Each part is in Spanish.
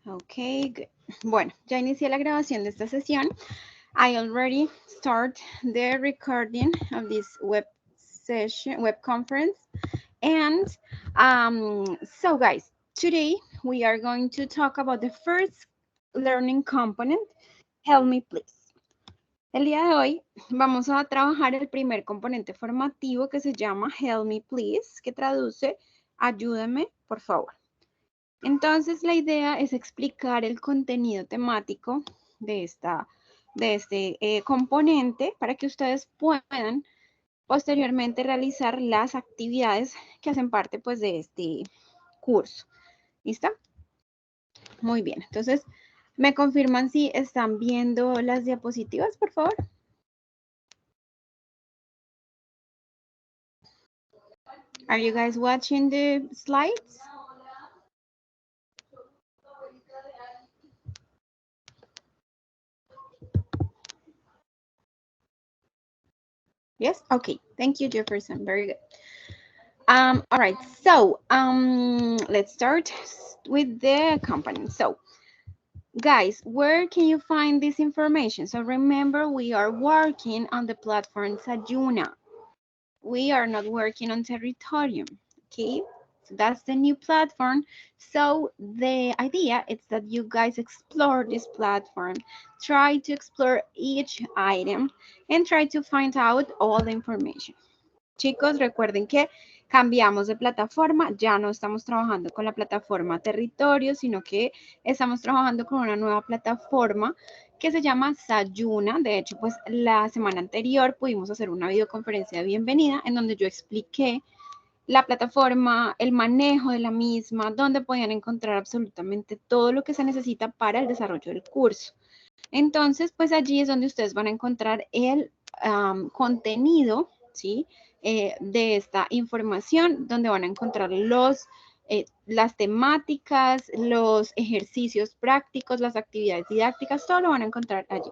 Okay, good. Bueno, ya inicié la grabación de esta sesión. I already start the recording of this web session, web conference. And so guys, today we are going to talk about the first learning component, Help Me Please. El día de hoy vamos a trabajar el primer componente formativo que se llama Help Me Please, que traduce Ayúdame, por favor. Entonces, la idea es explicar el contenido temático de este componente para que ustedes puedan posteriormente realizar las actividades que hacen parte pues de este curso. ¿Listo? Muy bien. Entonces, ¿me confirman si están viendo las diapositivas, por favor? Are you guys watching the slides? Yes? Okay. Thank you, Jefferson. Very good. All right. So, let's start with the component. So, guys, where can you find this information? So remember, we are working on the platform Sayuna. We are not working on Territorium, okay? So that's the new platform. So the idea is that you guys explore this platform, try to explore each item, and try to find out all the information. Chicos, recuerden que cambiamos de plataforma, ya no estamos trabajando con la plataforma Territorio, sino que estamos trabajando con una nueva plataforma que se llama Sayuna. De hecho, pues la semana anterior pudimos hacer una videoconferencia de bienvenida en donde yo expliqué la plataforma, el manejo de la misma, donde podían encontrar absolutamente todo lo que se necesita para el desarrollo del curso. Entonces, pues allí es donde ustedes van a encontrar el contenido, ¿sí? De esta información, donde van a encontrar las temáticas, los ejercicios prácticos, las actividades didácticas, todo lo van a encontrar allí.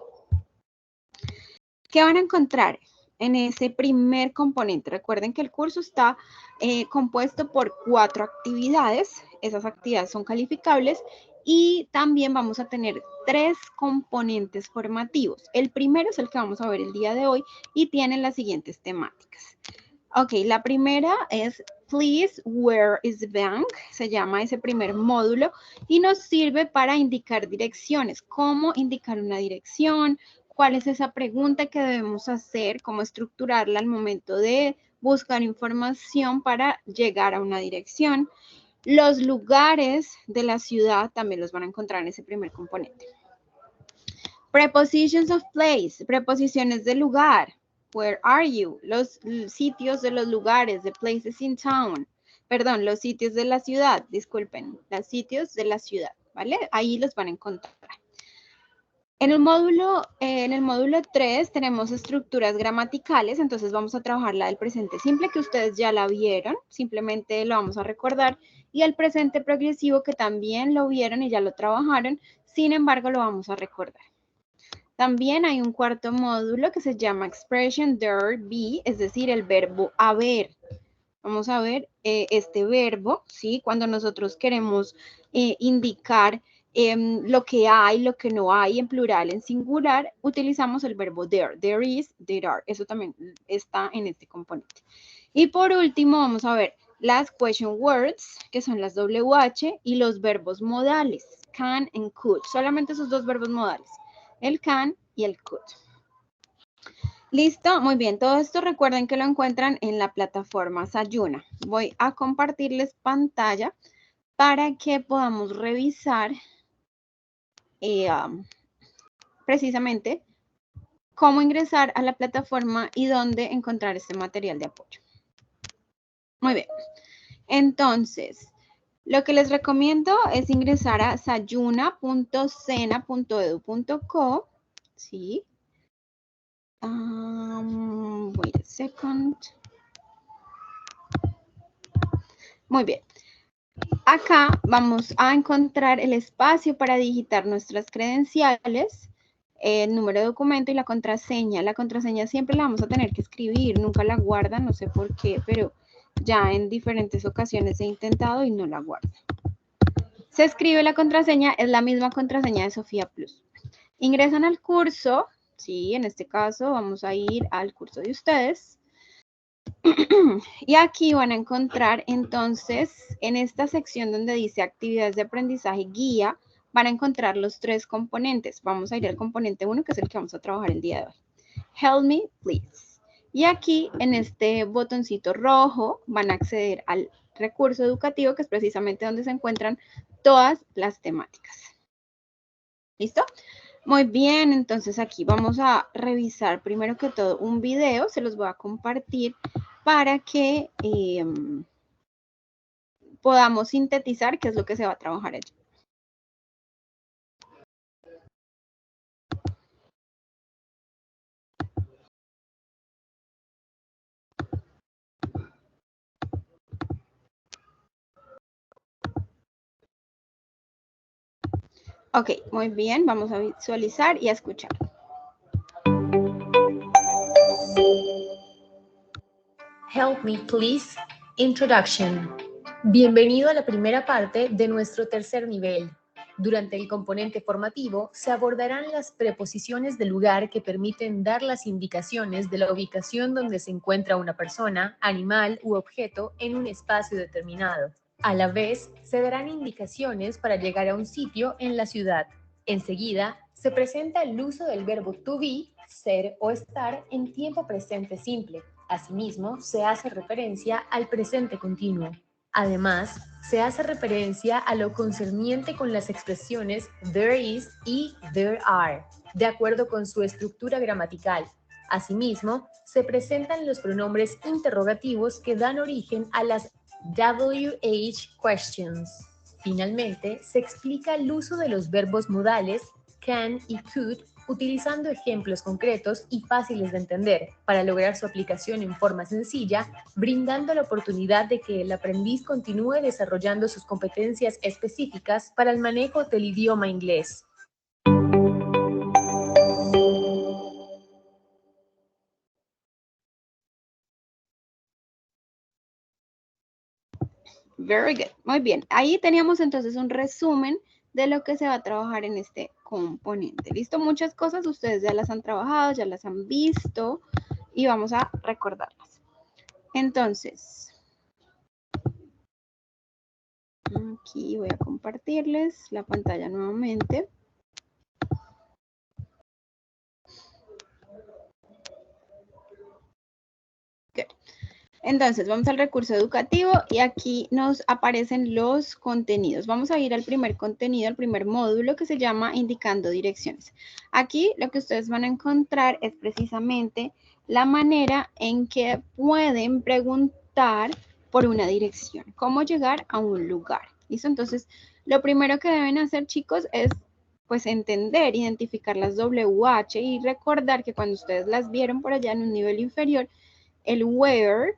¿Qué van a encontrar en ese primer componente? Recuerden que el curso está compuesto por 4 actividades. Esas actividades son calificables y también vamos a tener 3 componentes formativos. El primero es el que vamos a ver el día de hoy y tiene las siguientes temáticas. Ok, la primera es Please, where is the bank? Se llama ese primer módulo y nos sirve para indicar direcciones. ¿Cómo indicar una dirección? ¿Cuál es esa pregunta que debemos hacer? ¿Cómo estructurarla al momento de buscar información para llegar a una dirección? Los lugares de la ciudad también los van a encontrar en ese primer componente. Prepositions of place, preposiciones de lugar. Where are you? Los sitios de los lugares, the places in town. Perdón, los sitios de la ciudad, disculpen, los sitios de la ciudad, ¿vale? Ahí los van a encontrar. En el módulo 3 tenemos estructuras gramaticales, entonces vamos a trabajar la del presente simple, que ustedes ya la vieron, simplemente lo vamos a recordar, y el presente progresivo, que también lo vieron y ya lo trabajaron, sin embargo lo vamos a recordar. También hay un cuarto módulo que se llama Expression there, be, es decir, el verbo haber. Vamos a ver este verbo, ¿sí? Cuando nosotros queremos indicar lo que hay, lo que no hay, en plural, en singular, utilizamos el verbo there. There is, there are. Eso también está en este componente. Y por último, vamos a ver las question words, que son las WH, y los verbos modales, can and could. Solamente esos 2 verbos modales. El can y el could. ¿Listo? Muy bien. Todo esto recuerden que lo encuentran en la plataforma Sayuna. Voy a compartirles pantalla para que podamos revisar precisamente cómo ingresar a la plataforma y dónde encontrar este material de apoyo. Muy bien. Entonces, lo que les recomiendo es ingresar a sayuna.sena.edu.co, ¿sí? Wait a second. Muy bien. Acá vamos a encontrar el espacio para digitar nuestras credenciales, el número de documento y la contraseña. La contraseña siempre la vamos a tener que escribir, nunca la guardan, no sé por qué, pero ya en diferentes ocasiones he intentado y no la guardan. Se escribe la contraseña, es la misma contraseña de Sofía Plus. Ingresan al curso, sí, en este caso vamos a ir al curso de ustedes. Y aquí van a encontrar entonces, en esta sección donde dice actividades de aprendizaje guía, van a encontrar los 3 componentes. Vamos a ir al componente 1, que es el que vamos a trabajar el día de hoy. Help me, please. Y aquí, en este botoncito rojo, van a acceder al recurso educativo, que es precisamente donde se encuentran todas las temáticas. ¿Listo? Muy bien, entonces aquí vamos a revisar primero que todo un video, se los voy a compartir para que podamos sintetizar qué es lo que se va a trabajar allí. Ok, muy bien, vamos a visualizar y a escuchar. Help me, please. Introduction. Bienvenido a la primera parte de nuestro tercer nivel. Durante el componente formativo se abordarán las preposiciones de lugar que permiten dar las indicaciones de la ubicación donde se encuentra una persona, animal u objeto en un espacio determinado. A la vez, se darán indicaciones para llegar a un sitio en la ciudad. Enseguida, se presenta el uso del verbo to be, ser o estar en tiempo presente simple. Asimismo, se hace referencia al presente continuo. Además, se hace referencia a lo concerniente con las expresiones there is y there are, de acuerdo con su estructura gramatical. Asimismo, se presentan los pronombres interrogativos que dan origen a las WH questions. Finalmente, se explica el uso de los verbos modales can y could, utilizando ejemplos concretos y fáciles de entender para lograr su aplicación en forma sencilla, brindando la oportunidad de que el aprendiz continúe desarrollando sus competencias específicas para el manejo del idioma inglés. Very good. Muy bien. Ahí teníamos entonces un resumen de lo que se va a trabajar en este componente. ¿Listo? Muchas cosas ustedes ya las han trabajado, ya las han visto y vamos a recordarlas. Entonces, aquí voy a compartirles la pantalla nuevamente. Good. Entonces, vamos al recurso educativo y aquí nos aparecen los contenidos. Vamos a ir al primer contenido, al primer módulo que se llama Indicando Direcciones. Aquí lo que ustedes van a encontrar es precisamente la manera en que pueden preguntar por una dirección, cómo llegar a un lugar. ¿Listo? Entonces, lo primero que deben hacer, chicos, es pues entender, identificar las WH y recordar que cuando ustedes las vieron por allá en un nivel inferior, el where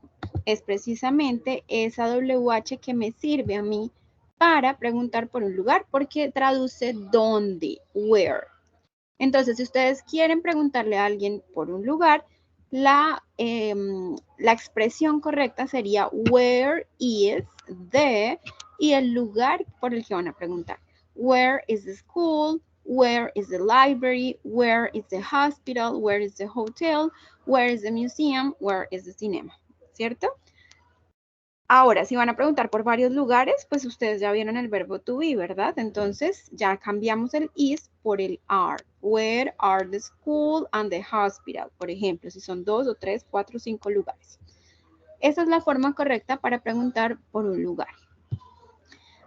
es precisamente esa WH que me sirve a mí para preguntar por un lugar porque traduce dónde, where. Entonces, si ustedes quieren preguntarle a alguien por un lugar, la expresión correcta sería where is the y el lugar por el que van a preguntar. Where is the school? Where is the library? Where is the hospital? Where is the hotel? Where is the museum? Where is the cinema? ¿Cierto? Ahora, si van a preguntar por varios lugares, pues ustedes ya vieron el verbo to be, ¿verdad? Entonces, ya cambiamos el is por el are. Where are the school and the hospital? Por ejemplo, si son 2 o 3, 4 o 5 lugares. Esa es la forma correcta para preguntar por un lugar.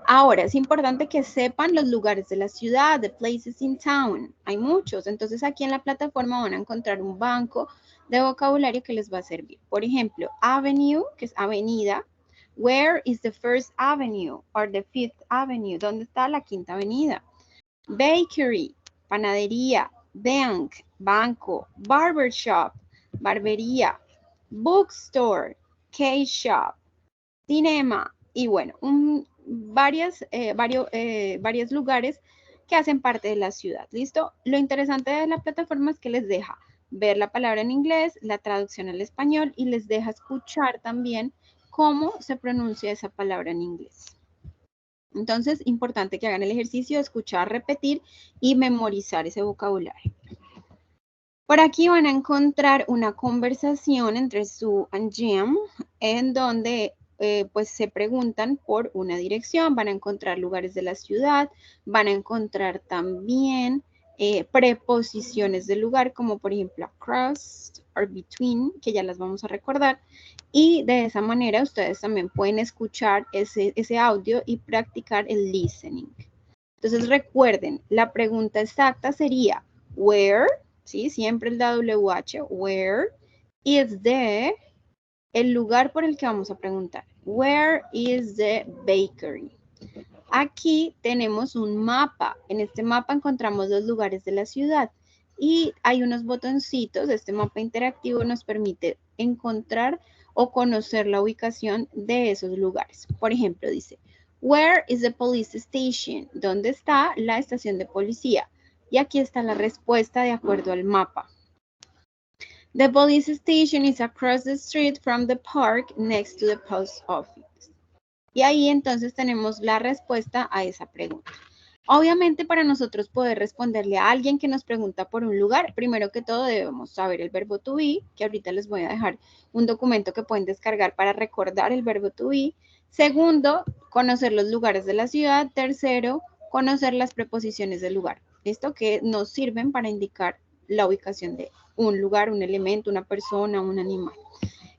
Ahora, es importante que sepan los lugares de la ciudad, the places in town. Hay muchos. Entonces, aquí en la plataforma van a encontrar un banco de vocabulario que les va a servir. Por ejemplo, avenue, que es avenida. Where is the first avenue or the fifth avenue? ¿Dónde está la quinta avenida? Bakery, panadería. Bank, banco. Barbershop, barbería. Bookstore, cake shop. Cinema. Y bueno, varios lugares que hacen parte de la ciudad. ¿Listo? Lo interesante de la plataforma es que les deja ver la palabra en inglés, la traducción al español y les deja escuchar también cómo se pronuncia esa palabra en inglés. Entonces, importante que hagan el ejercicio de escuchar, repetir y memorizar ese vocabulario. Por aquí van a encontrar una conversación entre Sue y Jim, en donde pues se preguntan por una dirección, van a encontrar lugares de la ciudad, van a encontrar también preposiciones del lugar, como por ejemplo across or between, que ya las vamos a recordar, y de esa manera ustedes también pueden escuchar ese audio y practicar el listening. Entonces recuerden, la pregunta exacta sería, where, ¿sí? Siempre el WH, where is el lugar por el que vamos a preguntar. Where is the bakery? Aquí tenemos un mapa. En este mapa encontramos los lugares de la ciudad y hay unos botoncitos. Este mapa interactivo nos permite encontrar o conocer la ubicación de esos lugares. Por ejemplo, dice, where is the police station? ¿Dónde está la estación de policía? Y aquí está la respuesta de acuerdo al mapa. The police station is across the street from the park next to the post office. Y ahí entonces tenemos la respuesta a esa pregunta. Obviamente para nosotros poder responderle a alguien que nos pregunta por un lugar, primero que todo debemos saber el verbo to be, que ahorita les voy a dejar un documento que pueden descargar para recordar el verbo to be. Segundo, conocer los lugares de la ciudad. Tercero, conocer las preposiciones del lugar. Esto que nos sirven para indicar la ubicación de un lugar, un elemento, una persona, un animal.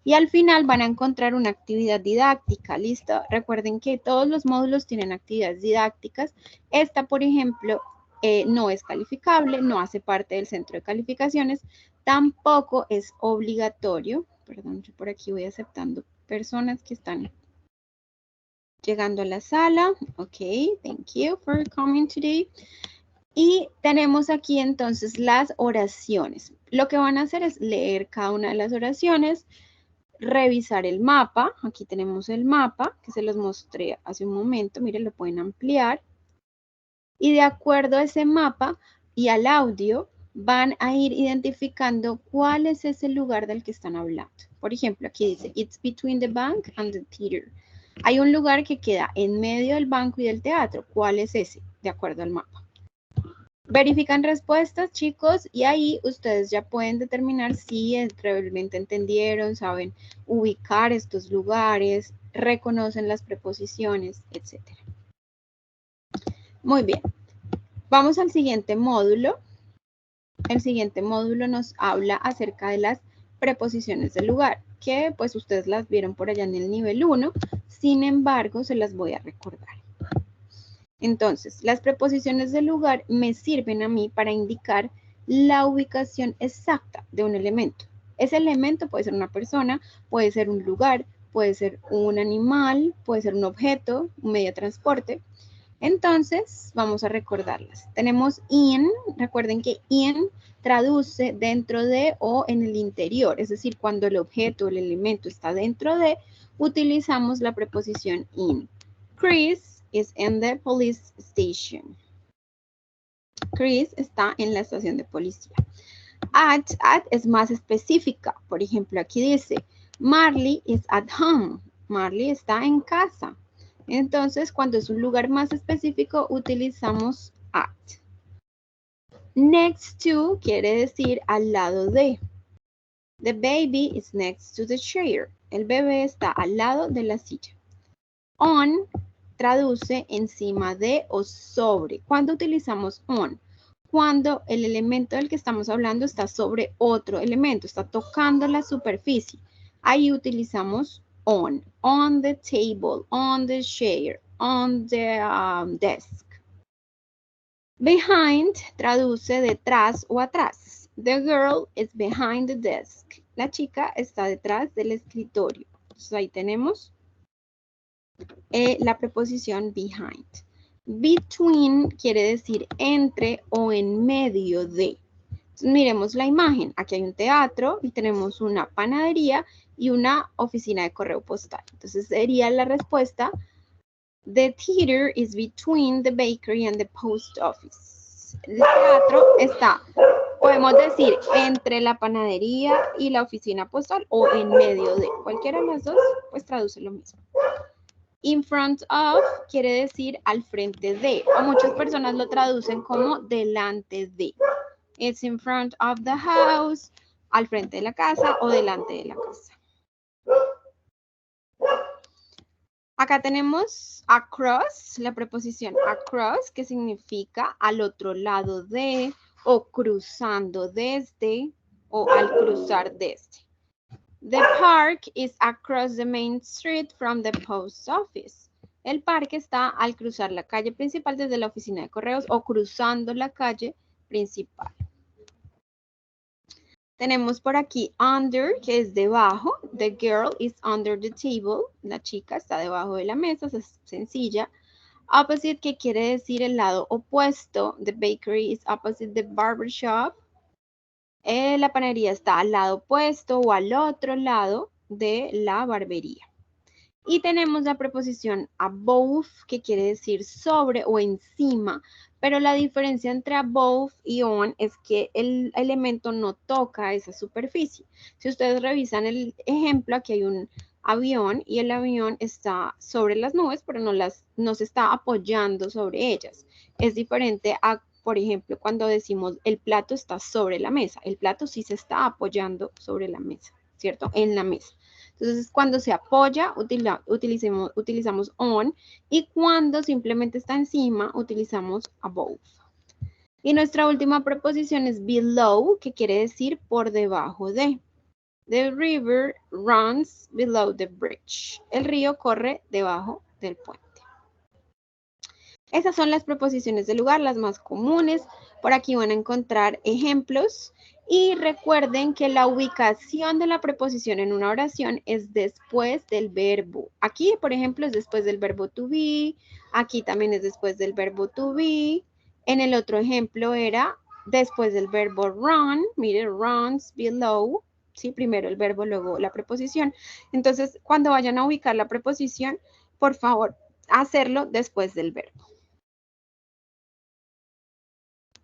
Y al final van a encontrar una actividad didáctica, ¿listo? Recuerden que todos los módulos tienen actividades didácticas. Esta, por ejemplo, no es calificable, no hace parte del centro de calificaciones, tampoco es obligatorio. Perdón, yo por aquí voy aceptando personas que están llegando a la sala. Ok, thank you for coming today. Y tenemos aquí entonces las oraciones. Lo que van a hacer es leer cada una de las oraciones, revisar el mapa. Aquí tenemos el mapa que se los mostré hace un momento. Miren, lo pueden ampliar. Y de acuerdo a ese mapa y al audio, van a ir identificando cuál es ese lugar del que están hablando. Por ejemplo, aquí dice, it's between the bank and the theater. Hay un lugar que queda en medio del banco y del teatro. ¿Cuál es ese? De acuerdo al mapa. Verifican respuestas, chicos, y ahí ustedes ya pueden determinar si realmente entendieron, saben ubicar estos lugares, reconocen las preposiciones, etc. Muy bien. Vamos al siguiente módulo. El siguiente módulo nos habla acerca de las preposiciones del lugar, que pues ustedes las vieron por allá en el nivel 1, sin embargo, se las voy a recordar. Entonces, las preposiciones del lugar me sirven a mí para indicar la ubicación exacta de un elemento. Ese elemento puede ser una persona, puede ser un lugar, puede ser un animal, puede ser un objeto, un medio de transporte. Entonces, vamos a recordarlas. Tenemos in, recuerden que in traduce dentro de o en el interior, es decir, cuando el objeto o el elemento está dentro de, utilizamos la preposición in. Chris is in the police station. Chris está en la estación de policía. At es más específica. Por ejemplo, aquí dice, Marley is at home. Marley está en casa. Entonces, cuando es un lugar más específico, utilizamos at. Next to quiere decir al lado de. The baby is next to the chair. El bebé está al lado de la silla. On traduce encima de o sobre. ¿Cuándo utilizamos on? Cuando el elemento del que estamos hablando está sobre otro elemento, está tocando la superficie. Ahí utilizamos on the table, on the chair, on the desk. Behind traduce detrás o atrás. The girl is behind the desk. La chica está detrás del escritorio. Entonces ahí tenemos la preposición behind. Between quiere decir entre o en medio de. Entonces, miremos la imagen. Aquí hay un teatro y tenemos una panadería y una oficina de correo postal. Entonces sería la respuesta: the theater is between the bakery and the post office. El teatro está, podemos decir, entre la panadería y la oficina postal o en medio de. Cualquiera de las dos, pues traduce lo mismo. In front of quiere decir al frente de, o muchas personas lo traducen como delante de. It's in front of the house, al frente de la casa o delante de la casa. Acá tenemos across, la preposición across, que significa al otro lado de, o cruzando desde, o al cruzar desde. The park is across the main street from the post office. El parque está al cruzar la calle principal desde la oficina de correos o cruzando la calle principal. Tenemos por aquí under, que es debajo. The girl is under the table. La chica está debajo de la mesa, es sencilla. Opposite, que quiere decir el lado opuesto. The bakery is opposite the barber shop. La panadería está al lado opuesto o al otro lado de la barbería. Y tenemos la preposición above, que quiere decir sobre o encima, pero la diferencia entre above y on es que el elemento no toca esa superficie. Si ustedes revisan el ejemplo, aquí hay un avión y el avión está sobre las nubes, pero no se está apoyando sobre ellas. Es diferente a, por ejemplo, cuando decimos el plato está sobre la mesa. El plato sí se está apoyando sobre la mesa, ¿cierto? En la mesa. Entonces, cuando se apoya, utilizamos on, y cuando simplemente está encima, utilizamos above. Y nuestra última preposición es below, que quiere decir por debajo de. The river runs below the bridge. El río corre debajo del puente. Esas son las preposiciones de lugar, las más comunes. Por aquí van a encontrar ejemplos. Y recuerden que la ubicación de la preposición en una oración es después del verbo. Aquí, por ejemplo, es después del verbo to be. Aquí también es después del verbo to be. En el otro ejemplo era después del verbo run. Mire, runs below. Sí, primero el verbo, luego la preposición. Entonces, cuando vayan a ubicar la preposición, por favor, hacerlo después del verbo.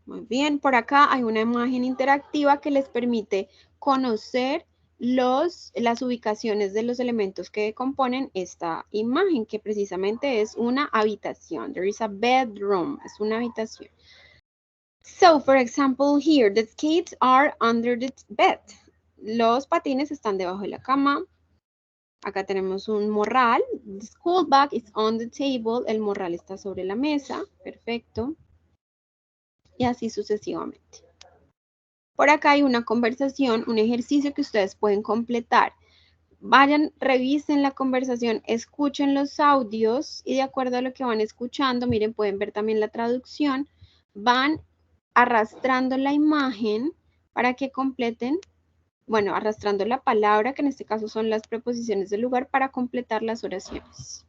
Muy bien, por acá hay una imagen interactiva que les permite conocer las ubicaciones de los elementos que componen esta imagen, que precisamente es una habitación. There is a bedroom, es una habitación. So, for example, here, the skates are under the bed. Los patines están debajo de la cama. Acá tenemos un morral. The school bag is on the table. El morral está sobre la mesa. Perfecto. Y así sucesivamente. Por acá hay una conversación, un ejercicio que ustedes pueden completar. Vayan, revisen la conversación, escuchen los audios y de acuerdo a lo que van escuchando, miren, pueden ver también la traducción, van arrastrando la imagen para que completen, bueno, arrastrando la palabra, que en este caso son las preposiciones del lugar, para completar las oraciones.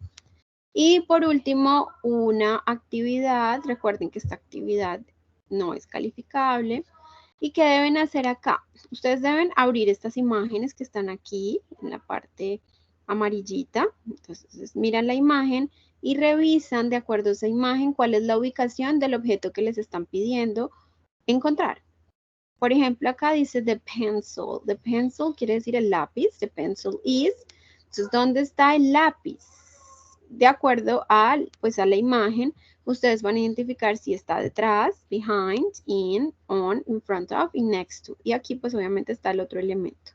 Y por último, una actividad. Recuerden que esta actividad no es calificable. ¿Y qué deben hacer acá? Ustedes deben abrir estas imágenes que están aquí en la parte amarillita. Entonces miran la imagen y revisan de acuerdo a esa imagen cuál es la ubicación del objeto que les están pidiendo encontrar. Por ejemplo, acá dice the pencil. The pencil quiere decir el lápiz. The pencil is. Entonces, ¿dónde está el lápiz? De acuerdo a la imagen, ustedes van a identificar si está detrás, behind, in, on, in front of y next to. Y aquí pues obviamente está el otro elemento.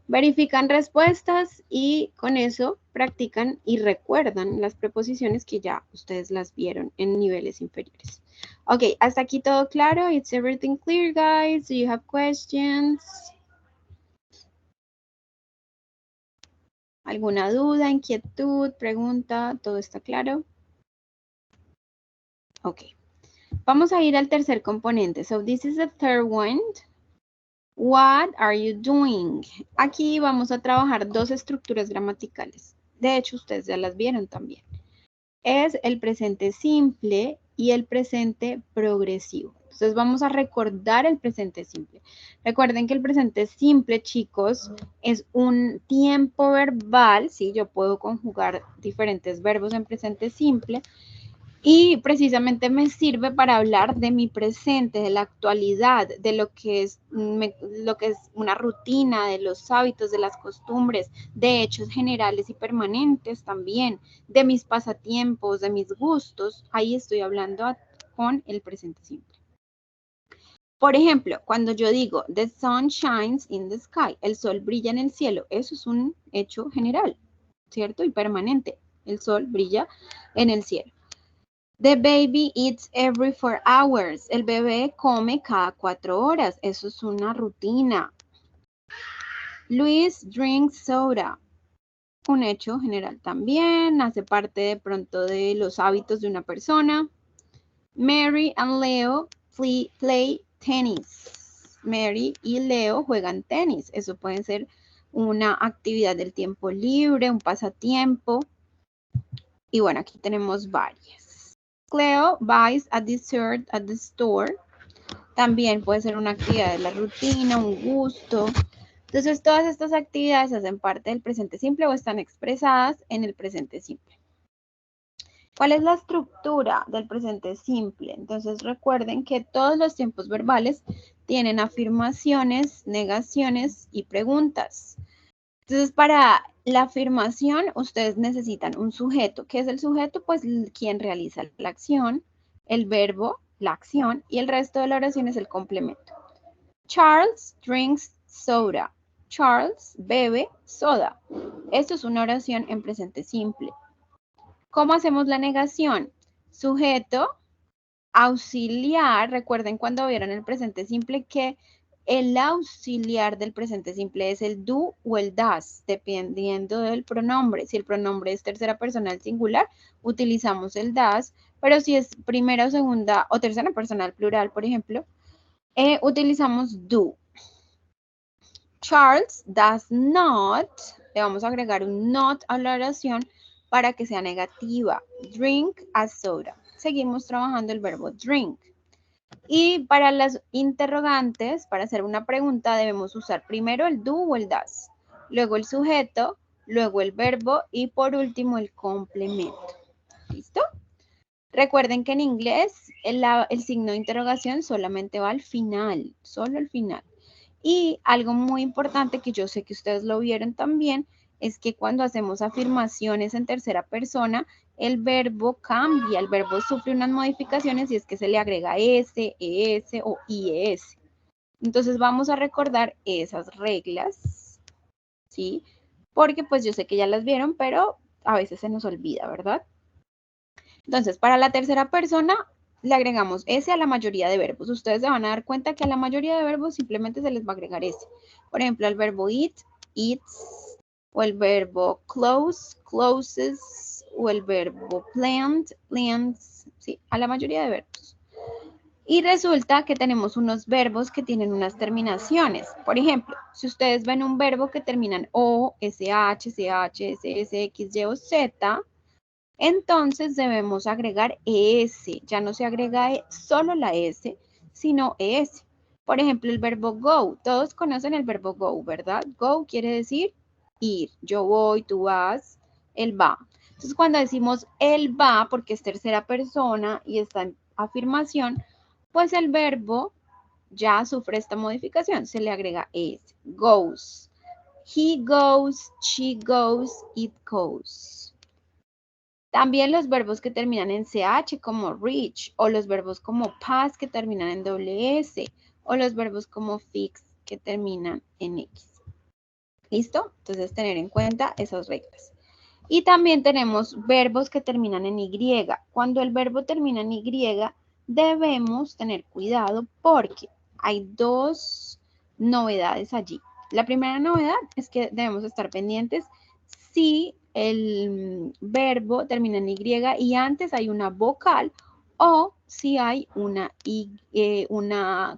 Verifican respuestas y con eso practican y recuerdan las preposiciones que ya ustedes las vieron en niveles inferiores. Ok, hasta aquí todo claro. It's everything clear, guys. Do you have questions? ¿Alguna duda, inquietud, pregunta? ¿Todo está claro? Ok. Vamos a ir al tercer componente. So this is the third one. What are you doing? Aquí vamos a trabajar dos estructuras gramaticales. De hecho, ustedes ya las vieron también. Es el presente simple y el presente progresivo. Entonces vamos a recordar el presente simple. Recuerden que el presente simple, chicos, es un tiempo verbal, ¿sí? Yo puedo conjugar diferentes verbos en presente simple Y precisamente me sirve para hablar de mi presente, de la actualidad, de lo que es una rutina, de los hábitos, de las costumbres, de hechos generales y permanentes también, de mis pasatiempos, de mis gustos. Ahí estoy hablando con el presente simple. Por ejemplo, cuando yo digo the sun shines in the sky, el sol brilla en el cielo, eso es un hecho general, ¿cierto? Y permanente. El sol brilla en el cielo. The baby eats every 4 hours. El bebé come cada 4 horas. Eso es una rutina. Luis drinks soda. Un hecho general también. Hace parte de pronto de los hábitos de una persona. Mary and Leo play tennis. Mary y Leo juegan tenis. Eso puede ser una actividad del tiempo libre, un pasatiempo. Y bueno, aquí tenemos varias. Cleo buys a dessert at the store. También puede ser una actividad de la rutina, un gusto. Entonces, todas estas actividades hacen parte del presente simple o están expresadas en el presente simple. ¿Cuál es la estructura del presente simple? Entonces, recuerden que todos los tiempos verbales tienen afirmaciones, negaciones y preguntas. Entonces, para la afirmación, ustedes necesitan un sujeto. ¿Qué es el sujeto? Pues quien realiza la acción, el verbo, la acción, y el resto de la oración es el complemento. Charles drinks soda. Charles bebe soda. Esto es una oración en presente simple. ¿Cómo hacemos la negación? Sujeto, auxiliar. Recuerden cuando vieron el presente simple que el auxiliar del presente simple es el do o el das, dependiendo del pronombre. Si el pronombre es tercera persona al singular, utilizamos el das, pero si es primera o segunda o tercera persona al plural, por ejemplo, utilizamos do. Charles does not, le vamos a agregar un not a la oración para que sea negativa. Drink a soda. Seguimos trabajando el verbo drink. Y para las interrogantes, para hacer una pregunta, debemos usar primero el do o el das, luego el sujeto, luego el verbo y por último el complemento. ¿Listo? Recuerden que en inglés el signo de interrogación solamente va al final, solo al final. Y algo muy importante que yo sé que ustedes lo vieron también, es que cuando hacemos afirmaciones en tercera persona, el verbo cambia, el verbo sufre unas modificaciones y es que se le agrega S, ES o IES. Entonces vamos a recordar esas reglas, ¿sí? Porque pues yo sé que ya las vieron, pero a veces se nos olvida, ¿verdad? Entonces, para la tercera persona, le agregamos S a la mayoría de verbos. Ustedes se van a dar cuenta que a la mayoría de verbos simplemente se les va a agregar S. Por ejemplo, el verbo eat, eats, o el verbo close, closes, o el verbo plant, plants, ¿sí? A la mayoría de verbos. Y resulta que tenemos unos verbos que tienen unas terminaciones. Por ejemplo, si ustedes ven un verbo que termina en O, SH, CH, SS, X, Y o Z, entonces debemos agregar ES. Ya no se agrega solo la S, sino ES. Por ejemplo, el verbo go. Todos conocen el verbo go, ¿verdad? Go quiere decir ir. Yo voy, tú vas, él va. Entonces, cuando decimos él va, porque es tercera persona y está en afirmación, pues el verbo ya sufre esta modificación. Se le agrega ES. Goes. He goes, she goes, it goes. También los verbos que terminan en CH como reach, o los verbos como pass que terminan en WS, o los verbos como fix que terminan en X. ¿Listo? Entonces tener en cuenta esas reglas. Y también tenemos verbos que terminan en Y. Cuando el verbo termina en Y, debemos tener cuidado porque hay dos novedades allí. La primera novedad es que debemos estar pendientes si el verbo termina en Y y antes hay una vocal o si hay una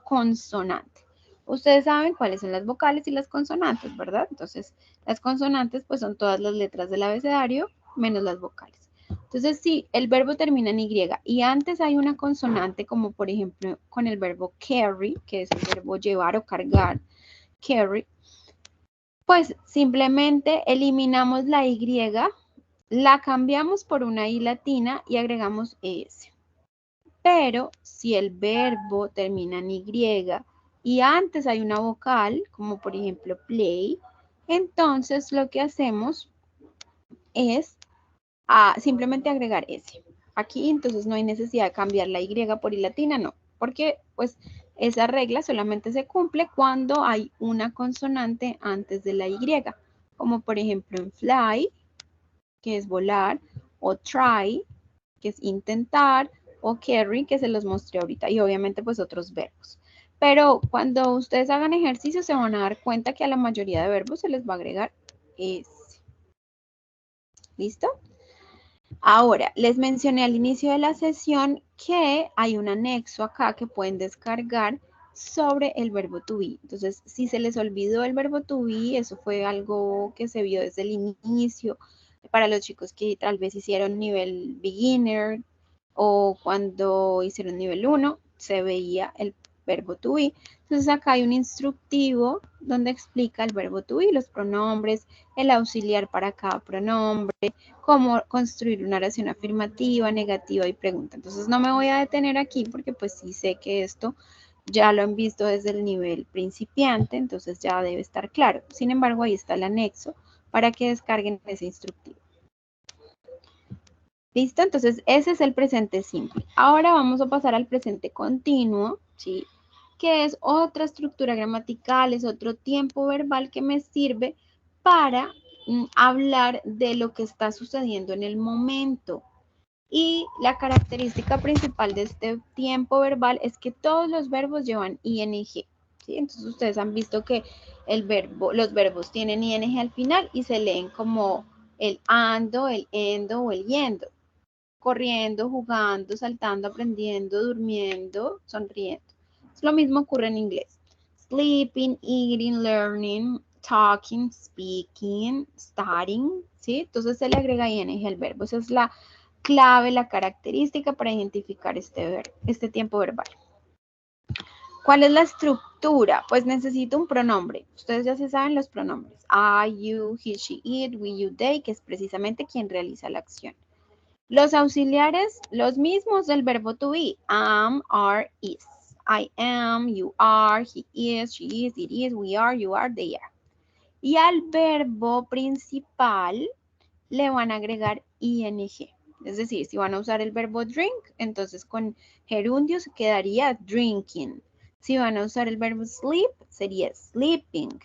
consonante. Ustedes saben cuáles son las vocales y las consonantes, ¿verdad? Entonces, las consonantes pues son todas las letras del abecedario menos las vocales. Entonces, si el verbo termina en Y y antes hay una consonante, como por ejemplo con el verbo carry, que es el verbo llevar o cargar, carry, pues simplemente eliminamos la Y la cambiamos por una I latina y agregamos ES. Pero si el verbo termina en Y y antes hay una vocal, como por ejemplo play, entonces lo que hacemos es simplemente agregar S. Aquí entonces no hay necesidad de cambiar la Y por I latina, no, porque pues esa regla solamente se cumple cuando hay una consonante antes de la Y, como por ejemplo en fly, que es volar, o try, que es intentar, o carry, que se los mostré ahorita, y obviamente pues otros verbos. Pero cuando ustedes hagan ejercicio se van a dar cuenta que a la mayoría de verbos se les va a agregar S. ¿Listo? Ahora, les mencioné al inicio de la sesión que hay un anexo acá que pueden descargar sobre el verbo to be. Entonces, si se les olvidó el verbo to be, eso fue algo que se vio desde el inicio para los chicos que tal vez hicieron nivel beginner o cuando hicieron nivel 1, se veía el verbo to be. Entonces, acá hay un instructivo donde explica el verbo to be, los pronombres, el auxiliar para cada pronombre, cómo construir una oración afirmativa, negativa y pregunta. Entonces no me voy a detener aquí porque pues sí sé que esto ya lo han visto desde el nivel principiante, entonces ya debe estar claro. Sin embargo, ahí está el anexo para que descarguen ese instructivo. ¿Listo? Entonces ese es el presente simple. Ahora vamos a pasar al presente continuo, ¿sí? Que es otra estructura gramatical, es otro tiempo verbal que me sirve para hablar de lo que está sucediendo en el momento. Y la característica principal de este tiempo verbal es que todos los verbos llevan ing. ¿Sí? Entonces ustedes han visto que los verbos tienen ing al final y se leen como el ando, el endo o el yendo. Corriendo, jugando, saltando, aprendiendo, durmiendo, sonriendo. Lo mismo ocurre en inglés. Sleeping, eating, learning, talking, speaking, studying, ¿sí? Entonces se le agrega ing al verbo. Esa es la clave, la característica para identificar este tiempo verbal. ¿Cuál es la estructura? Pues necesito un pronombre. Ustedes ya se saben los pronombres. I, you, he, she, it, we, you, they, que es precisamente quien realiza la acción. Los auxiliares, los mismos del verbo to be, am, are, is. I am, you are, he is, she is, it is, we are, you are, they are. Y al verbo principal le van a agregar ing. Es decir, si van a usar el verbo drink, entonces con gerundio se quedaría drinking. Si van a usar el verbo sleep, sería sleeping.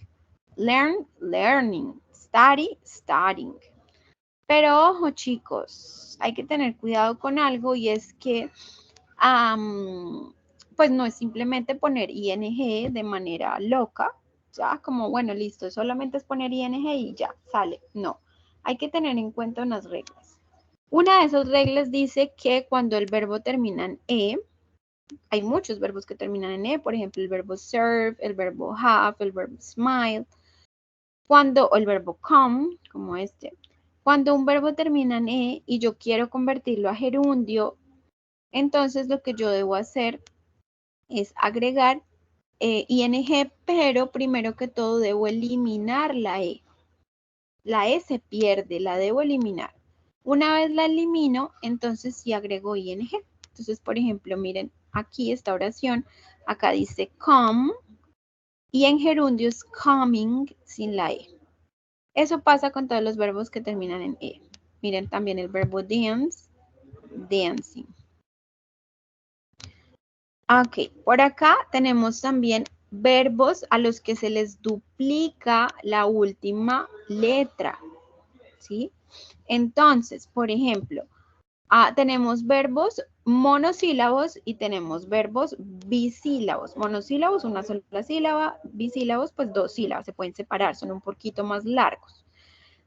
Learn, learning. Study, studying. Pero ojo, chicos, hay que tener cuidado con algo y es que pues no es simplemente poner ing de manera loca, ya como, bueno, listo, solamente es poner ing y ya, sale. No, hay que tener en cuenta unas reglas. Una de esas reglas dice que cuando el verbo termina en e, hay muchos verbos que terminan en e, por ejemplo, el verbo serve, el verbo have, el verbo smile, o el verbo come, como este. Cuando un verbo termina en e y yo quiero convertirlo a gerundio, entonces lo que yo debo hacer es agregar ing, pero primero que todo debo eliminar la e. La e se pierde, la debo eliminar. Una vez la elimino, entonces sí agrego ing. Entonces, por ejemplo, miren, aquí esta oración, acá dice come, y en gerundio es coming sin la e. Eso pasa con todos los verbos que terminan en e. Miren también el verbo dance, dancing. Ok, por acá tenemos también verbos a los que se les duplica la última letra, ¿sí? Entonces, por ejemplo, tenemos verbos monosílabos y tenemos verbos bisílabos. Monosílabos, una sola sílaba, bisílabos, pues dos sílabas, se pueden separar, son un poquito más largos.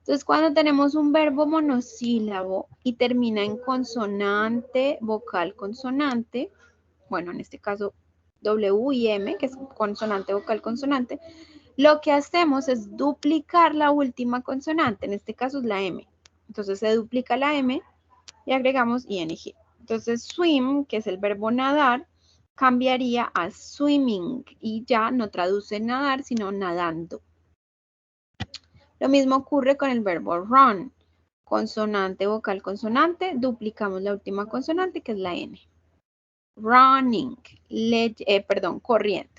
Entonces, cuando tenemos un verbo monosílabo y termina en consonante, vocal, consonante, bueno, en este caso W y M, que es consonante, vocal, consonante, lo que hacemos es duplicar la última consonante, en este caso es la M. Entonces se duplica la M y agregamos ing. Entonces swim, que es el verbo nadar, cambiaría a swimming y ya no traduce nadar, sino nadando. Lo mismo ocurre con el verbo run. consonante, vocal, consonante, duplicamos la última consonante que es la N. Running, corriendo.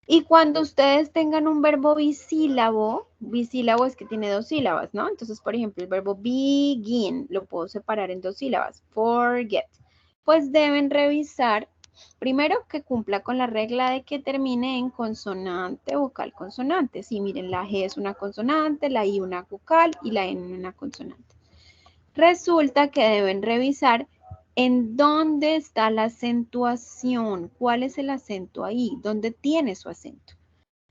Y cuando ustedes tengan un verbo bisílabo es que tiene 2 sílabas, ¿no? Entonces, por ejemplo, el verbo begin lo puedo separar en 2 sílabas. Forget. Pues deben revisar, primero, que cumpla con la regla de que termine en consonante, vocal, consonante. Sí, miren, la G es una consonante, la I una vocal y la N una consonante. Resulta que deben revisar en dónde está la acentuación, cuál es el acento ahí, dónde tiene su acento.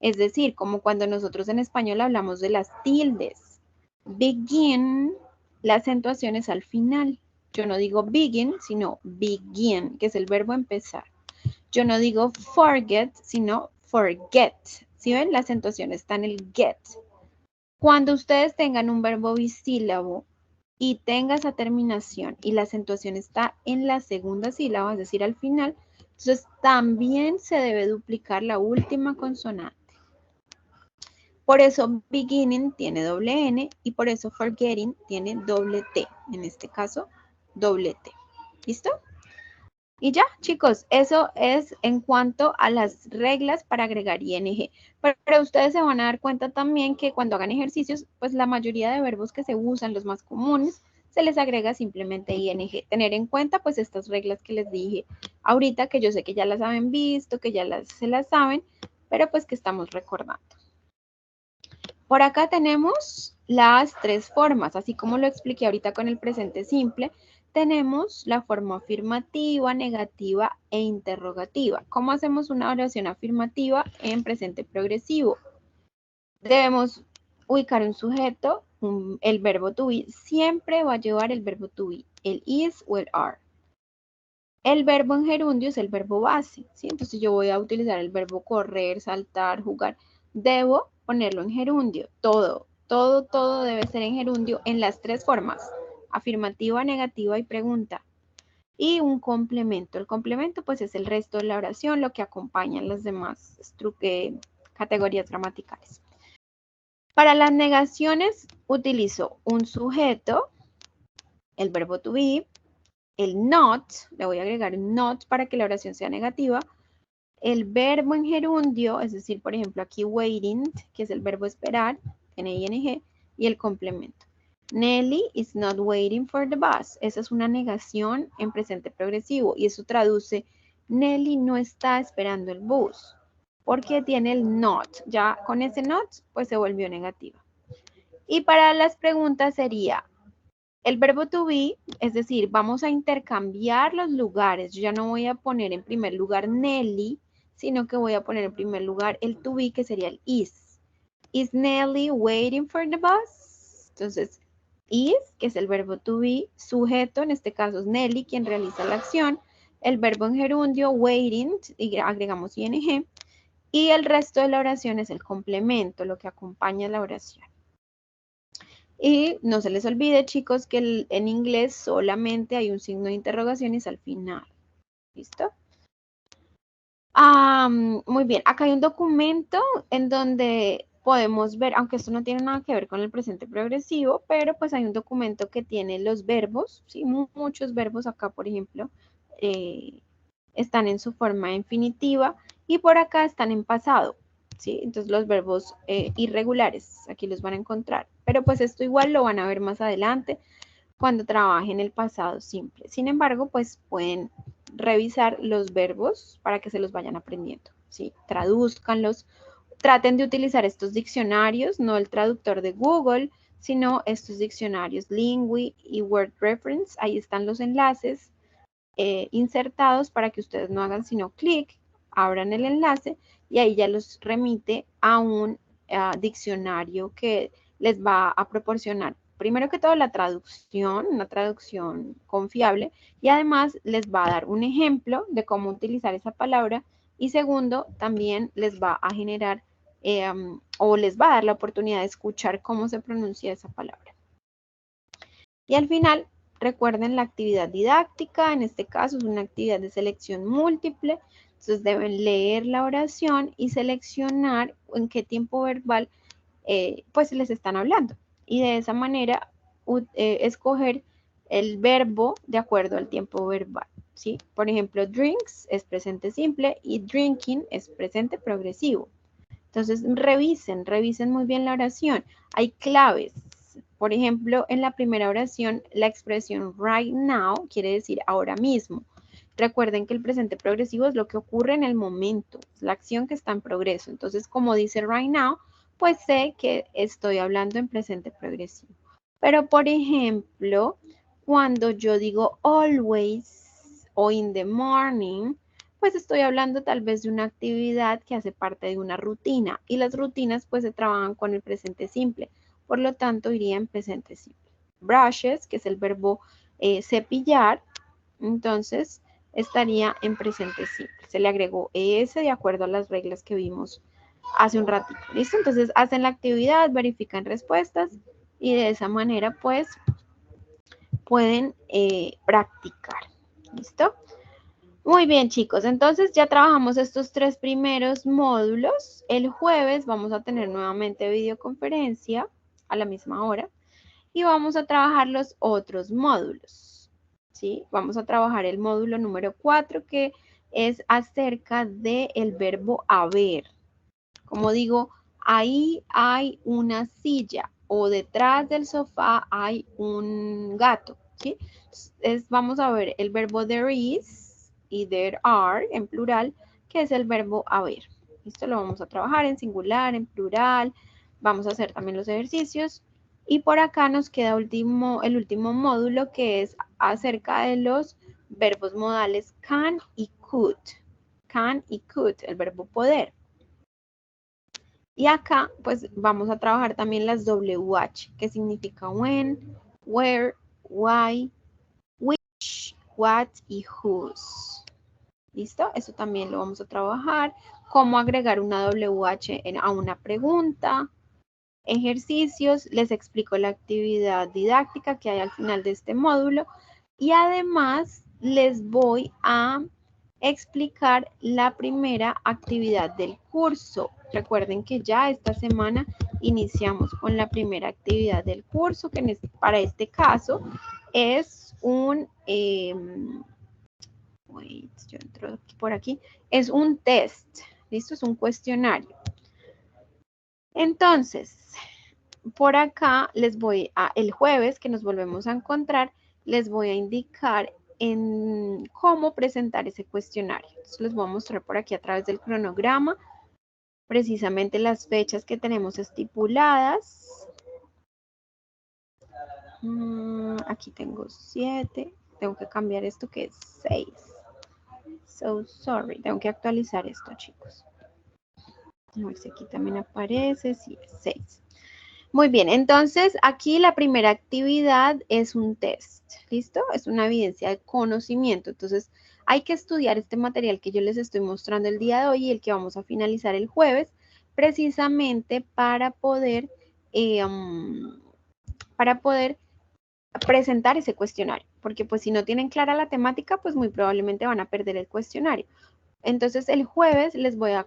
Es decir, como cuando nosotros en español hablamos de las tildes. Begin, la acentuación es al final. Yo no digo begin, sino begin, que es el verbo empezar. Yo no digo forget, sino forget. ¿Sí ven? La acentuación está en el get. Cuando ustedes tengan un verbo bisílabo y tenga esa terminación y la acentuación está en la segunda sílaba, es decir, al final, entonces también se debe duplicar la última consonante. Por eso beginning tiene doble N y por eso forgetting tiene doble T. En este caso, doble T. ¿Listo? Y ya, chicos, eso es en cuanto a las reglas para agregar ING. Pero ustedes se van a dar cuenta también que cuando hagan ejercicios, pues la mayoría de verbos que se usan, los más comunes, se les agrega simplemente ING. Tener en cuenta pues estas reglas que les dije ahorita, que yo sé que ya las habían visto, que ya se las saben, pero pues que estamos recordando. Por acá tenemos las 3 formas, así como lo expliqué ahorita con el presente simple. Tenemos la forma afirmativa, negativa e interrogativa. ¿Cómo hacemos una oración afirmativa en presente progresivo? Debemos ubicar un sujeto, el verbo to be siempre va a llevar el verbo to be, el is o el are. El verbo en gerundio es el verbo base, ¿sí? Entonces yo voy a utilizar el verbo correr, saltar, jugar. Debo ponerlo en gerundio, todo debe ser en gerundio en las 3 formas, afirmativa, negativa y pregunta. Y un complemento. El complemento pues es el resto de la oración, lo que acompañan las demás categorías gramaticales. Para las negaciones utilizo un sujeto, el verbo to be, el not, le voy a agregar un not para que la oración sea negativa, el verbo en gerundio, es decir, por ejemplo, aquí waiting, que es el verbo esperar, tiene ing, y el complemento. Nelly is not waiting for the bus. Esa es una negación en presente progresivo y eso traduce, Nelly no está esperando el bus, porque tiene el not. Ya con ese not, pues se volvió negativa. Y para las preguntas sería, el verbo to be, es decir, vamos a intercambiar los lugares. Yo ya no voy a poner en primer lugar Nelly, sino que voy a poner en primer lugar el to be, que sería el is. Is Nelly waiting for the bus? Entonces, is, que es el verbo to be, sujeto, en este caso es Nelly, quien realiza la acción. El verbo en gerundio, waiting, y agregamos ing. Y el resto de la oración es el complemento, lo que acompaña la oración. Y no se les olvide, chicos, que en inglés solamente hay un signo de interrogaciones al final. ¿Listo? Muy bien, acá hay un documento en donde podemos ver, aunque esto no tiene nada que ver con el presente progresivo, pero pues hay un documento que tiene los verbos, ¿sí? Muchos verbos acá, por ejemplo, están en su forma infinitiva y por acá están en pasado. ¿Sí? Entonces los verbos irregulares, aquí los van a encontrar. Pero pues esto igual lo van a ver más adelante cuando trabajen el pasado simple. Sin embargo, pues pueden revisar los verbos para que se los vayan aprendiendo. ¿Sí? Tradúzcanlos. Traten de utilizar estos diccionarios, no el traductor de Google, sino estos diccionarios Lingui y Word Reference. Ahí están los enlaces insertados para que ustedes no hagan sino clic, abran el enlace y ahí ya los remite a un diccionario que les va a proporcionar primero que todo la traducción, una traducción confiable y además les va a dar un ejemplo de cómo utilizar esa palabra y segundo también les va a generar o les va a dar la oportunidad de escuchar cómo se pronuncia esa palabra. Y al final recuerden la actividad didáctica, en este caso es una actividad de selección múltiple, entonces deben leer la oración y seleccionar en qué tiempo verbal pues les están hablando. Y de esa manera escoger el verbo de acuerdo al tiempo verbal, ¿sí? Por ejemplo, drinks es presente simple y drinking es presente progresivo. Entonces, revisen muy bien la oración. Hay claves. Por ejemplo, en la primera oración, la expresión right now quiere decir ahora mismo. Recuerden que el presente progresivo es lo que ocurre en el momento, es la acción que está en progreso. Entonces, como dice right now, pues sé que estoy hablando en presente progresivo. Pero, por ejemplo, cuando yo digo always o in the morning, pues estoy hablando tal vez de una actividad que hace parte de una rutina y las rutinas pues se trabajan con el presente simple, por lo tanto iría en presente simple. Brushes, que es el verbo cepillar, entonces estaría en presente simple. Se le agregó ES de acuerdo a las reglas que vimos hace un ratito. ¿Listo? Entonces hacen la actividad, verifican respuestas y de esa manera pues pueden practicar. ¿Listo? Muy bien, chicos. Entonces ya trabajamos estos 3 primeros módulos. El jueves vamos a tener nuevamente videoconferencia a la misma hora y vamos a trabajar los otros módulos. ¿Sí? Vamos a trabajar el módulo número 4 que es acerca del verbo haber. Como digo, ahí hay una silla o detrás del sofá hay un gato. ¿Sí? Vamos a ver el verbo there is y there are en plural, que es el verbo haber. Esto lo vamos a trabajar en singular, en plural. Vamos a hacer también los ejercicios. Y por acá nos queda el último módulo que es acerca de los verbos modales can y could. Can y could, el verbo poder. Y acá pues vamos a trabajar también las WH, que significa when, where, why, which, what y whose. ¿Listo? Eso también lo vamos a trabajar. Cómo agregar una WH a una pregunta. Ejercicios. Les explico la actividad didáctica que hay al final de este módulo. Y además les voy a explicar la primera actividad del curso. Recuerden que ya esta semana iniciamos con la primera actividad del curso, que para este caso es un... yo entro por aquí. Es un test, ¿listo? Es un cuestionario. Entonces, por acá les voy el jueves que nos volvemos a encontrar, les voy a indicar en cómo presentar ese cuestionario. Entonces, les voy a mostrar por aquí a través del cronograma precisamente las fechas que tenemos estipuladas. Aquí tengo 7, tengo que cambiar esto que es 6. So sorry, tengo que actualizar esto, chicos. A ver si aquí también aparece, sí, es 6. Muy bien, entonces aquí la primera actividad es un test, ¿listo? Es una evidencia de conocimiento. Entonces hay que estudiar este material que yo les estoy mostrando el día de hoy y el que vamos a finalizar el jueves, precisamente para poder presentar ese cuestionario. Porque pues si no tienen clara la temática, pues muy probablemente van a perder el cuestionario. Entonces el jueves les voy a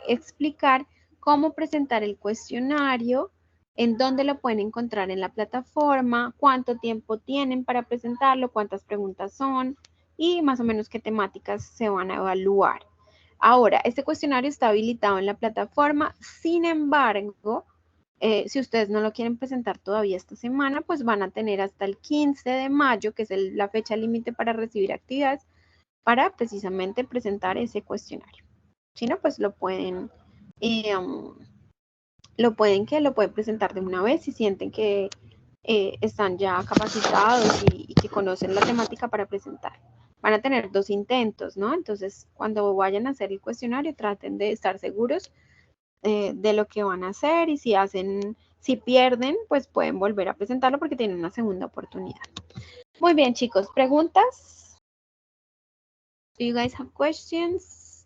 explicar cómo presentar el cuestionario, en dónde lo pueden encontrar en la plataforma, cuánto tiempo tienen para presentarlo, cuántas preguntas son y más o menos qué temáticas se van a evaluar. Ahora, este cuestionario está habilitado en la plataforma, sin embargo, si ustedes no lo quieren presentar todavía esta semana, pues van a tener hasta el 15 de mayo, que es la fecha límite para recibir actividades, para precisamente presentar ese cuestionario. Si no, pues lo pueden presentar de una vez si sienten que están ya capacitados y que conocen la temática para presentar. Van a tener 2 intentos, ¿no? Entonces, cuando vayan a hacer el cuestionario, traten de estar seguros de lo que van a hacer y si pierden, pues pueden volver a presentarlo porque tienen una segunda oportunidad. Muy bien, chicos, ¿preguntas? Do you guys have questions?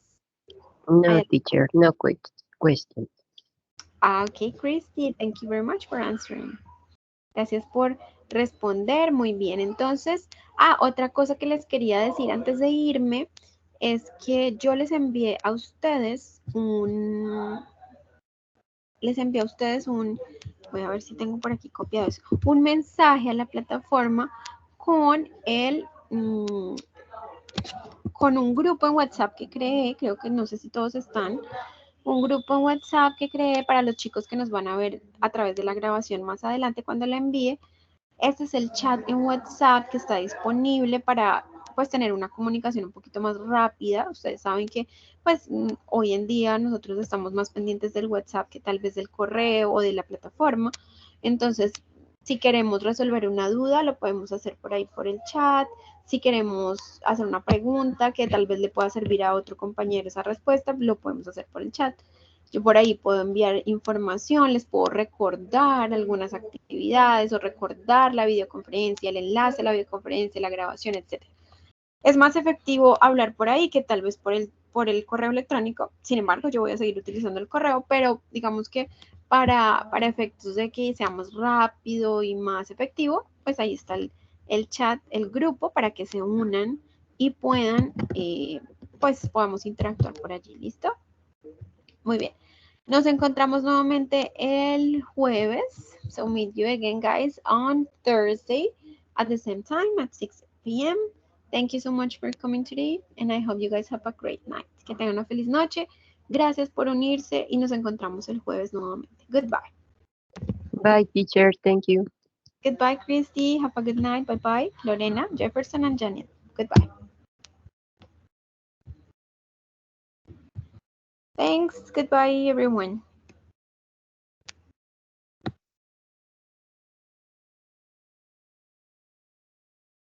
No, teacher, no questions. Okay, Christy, thank you very much for answering. Gracias por responder, muy bien. Entonces, otra cosa que les quería decir antes de irme es que yo les envié a ustedes les envía a ustedes voy a ver si tengo por aquí copiado eso, un mensaje a la plataforma con con un grupo en WhatsApp que creé, creo que no sé si todos están, un grupo en WhatsApp que creé para los chicos que nos van a ver a través de la grabación más adelante cuando la envíe. Este es el chat en WhatsApp que está disponible para pues tener una comunicación un poquito más rápida. Ustedes saben que pues hoy en día nosotros estamos más pendientes del WhatsApp que tal vez del correo o de la plataforma. Entonces, si queremos resolver una duda, lo podemos hacer por ahí por el chat. Si queremos hacer una pregunta que tal vez le pueda servir a otro compañero esa respuesta, lo podemos hacer por el chat. Yo por ahí puedo enviar información, les puedo recordar algunas actividades o recordar la videoconferencia, el enlace a la videoconferencia, la grabación, etc. Es más efectivo hablar por ahí que tal vez por el correo electrónico. Sin embargo, yo voy a seguir utilizando el correo, pero digamos que para efectos de que sea más rápido y más efectivo, pues ahí está el chat, el grupo, para que se unan y puedan, pues podamos interactuar por allí. ¿Listo? Muy bien. Nos encontramos nuevamente el jueves. So meet you again, guys, on Thursday at the same time at 6 p.m. Thank you so much for coming today, and I hope you guys have a great night. Que tengan una feliz noche. Gracias por unirse y nos encontramos el jueves nuevamente. Goodbye. Bye, teacher. Thank you. Goodbye, Christy. Have a good night. Bye-bye. Lorena, Jefferson, and Janet. Goodbye. Thanks. Goodbye, everyone.